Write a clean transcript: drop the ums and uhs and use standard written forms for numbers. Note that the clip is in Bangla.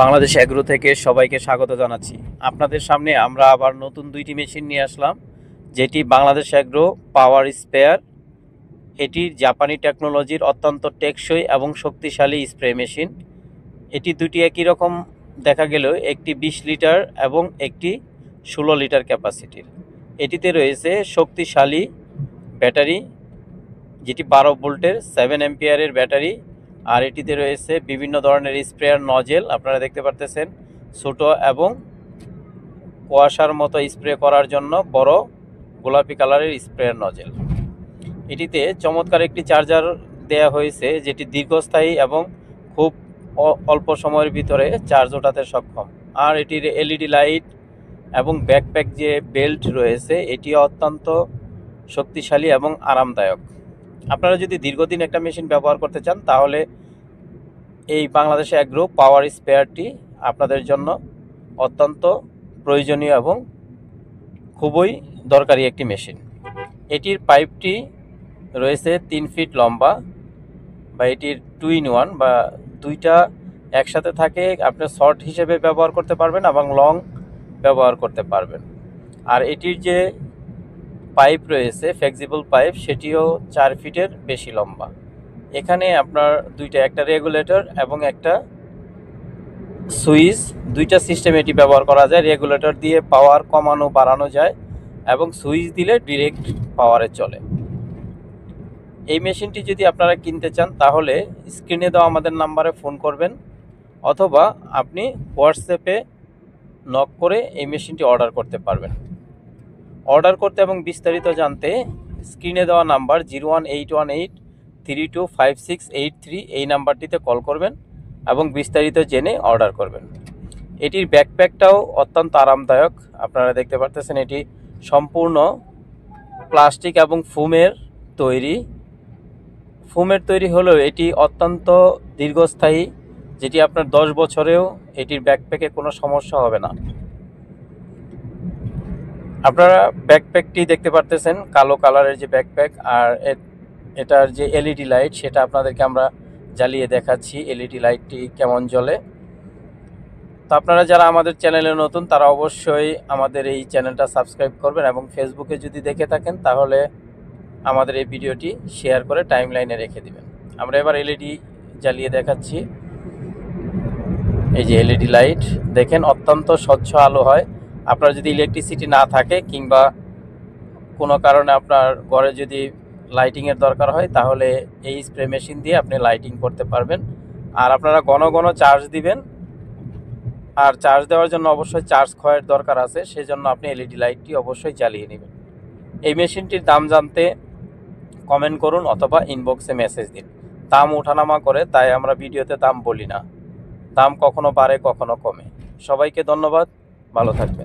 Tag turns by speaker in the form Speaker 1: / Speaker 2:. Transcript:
Speaker 1: বাংলাদেশ এগ্রো থেকে সবাইকে স্বাগত জানাচ্ছি। আপনাদের সামনে আমরা আবার নতুন দুইটি মেশিন নিয়ে আসলাম, যেটি বাংলাদেশ এগ্রো পাওয়ার স্প্রেয়ার। এটি জাপানি টেকনোলজির অত্যন্ত টেকসই এবং শক্তিশালী স্প্রে মেশিন। এটি দুটি একই রকম দেখা গেলেও একটি 20 লিটার এবং একটি 16 লিটার ক্যাপাসিটির। এটিতে রয়েছে শক্তিশালী ব্যাটারি, যেটি 12 ভোল্টের 7 অ্যাম্পিয়ারের ব্যাটারি। আর এটিতে রয়েছে বিভিন্ন ধরনের স্প্রেয়ার নজেল, আপনারা দেখতে পারতেছেন, ছোট এবং কুয়াশার মতো স্প্রে করার জন্য বড় গোলাপি কালারের স্প্রেয়ার নজেল। এটিতে চমৎকার একটি চার্জার দেয়া হয়েছে, যেটি দীর্ঘস্থায়ী এবং খুব অল্প সময়ের ভিতরে চার্জ ওঠাতে সক্ষম। আর এটির এলইডি লাইট এবং ব্যাকপ্যাক যে বেল্ট রয়েছে, এটি অত্যন্ত শক্তিশালী এবং আরামদায়ক। আপনারা যদি দীর্ঘদিন একটা মেশিন ব্যবহার করতে চান, তাহলে এই বাংলাদেশ এগ্রো পাওয়ার স্পেয়ারটি আপনাদের জন্য অত্যন্ত প্রয়োজনীয় এবং খুবই দরকারি একটি মেশিন। এটির পাইপটি রয়েছে 3 ফিট লম্বা, বা এটির 2 in 1 বা দুইটা একসাথে থাকে। আপনি শর্ট হিসেবে ব্যবহার করতে পারবেন এবং লং ব্যবহার করতে পারবেন। আর এটির যে পাইপ রয়েছে, ফ্লেক্সিবল পাইপ, সেটিও 4 ফিটের বেশি লম্বা। এখানে আপনার দুইটা, একটা রেগুলেটর এবং একটা সুইচ, দুইটা সিস্টেম এটি ব্যবহার করা যায়। রেগুলেটর দিয়ে পাওয়ার কমানো বাড়ানো যায় এবং সুইচ দিলে ডিরেক্ট পাওয়ারে চলে। এই মেশিনটি যদি আপনারা কিনতে চান, তাহলে স্ক্রিনে দেওয়া আমাদের নাম্বারে ফোন করবেন, অথবা আপনি হোয়াটসঅ্যাপে নক করে এই মেশিনটি অর্ডার করতে পারবেন। অর্ডার করতে এবং বিস্তারিত জানতে স্ক্রিনে দেওয়া নাম্বার 01818325683 এই নাম্বারটিতে কল করবেন এবং বিস্তারিত জেনে অর্ডার করবেন। এটির ব্যাকপ্যাকটাও অত্যন্ত আরামদায়ক। আপনারা দেখতে পারতেছেন, এটি সম্পূর্ণ প্লাস্টিক এবং ফোমের তৈরি হলেও এটি অত্যন্ত দীর্ঘস্থায়ী, যেটি আপনার 10 বছরেও এটির ব্যাকপ্যাকে কোনো সমস্যা হবে না। আপনারা ব্যাকপ্যাকটি দেখতে পারতেছেন, কালো কালারের যে ব্যাকপ্যাক। আর এটার যে এলইডি লাইট, সেটা আপনাদেরকে আমরা জ্বালিয়ে দেখাচ্ছি এলইডি লাইটটি কেমন জ্বলে। তো আপনারা যারা আমাদের চ্যানেলে নতুন, তারা অবশ্যই আমাদের এই চ্যানেলটা সাবস্ক্রাইব করবেন, এবং ফেসবুকে যদি দেখে থাকেন, তাহলে আমাদের এই ভিডিওটি শেয়ার করে টাইমলাইনে রেখে দিবেন। আমরা এবার এলইডি জ্বালিয়ে দেখাচ্ছি। এই যে এলইডি লাইট দেখেন, অত্যন্ত স্বচ্ছ আলো হয়। আপনার যদি ইলেকট্রিসিটি না থাকে, কিংবা কোনো কারণে আপনার ঘরে যদি লাইটিংয়ের দরকার হয়, তাহলে এই স্প্রে মেশিন দিয়ে আপনি লাইটিং করতে পারবেন। আর আপনারা ঘন ঘন চার্জ দিবেন, আর চার্জ দেওয়ার জন্য অবশ্যই চার্জ ক্ষয়ের দরকার আছে, সেজন্য আপনি এলইডি লাইটটি অবশ্যই জ্বালিয়ে নেবেন। এই মেশিনটির দাম জানতে কমেন্ট করুন অথবা ইনবক্সে মেসেজ দিন। দাম ওঠানামা করে, তাই আমরা ভিডিওতে দাম বলি না। দাম কখনো বাড়ে, কখনো কমে। সবাইকে ধন্যবাদ, ভালো থাকবেন।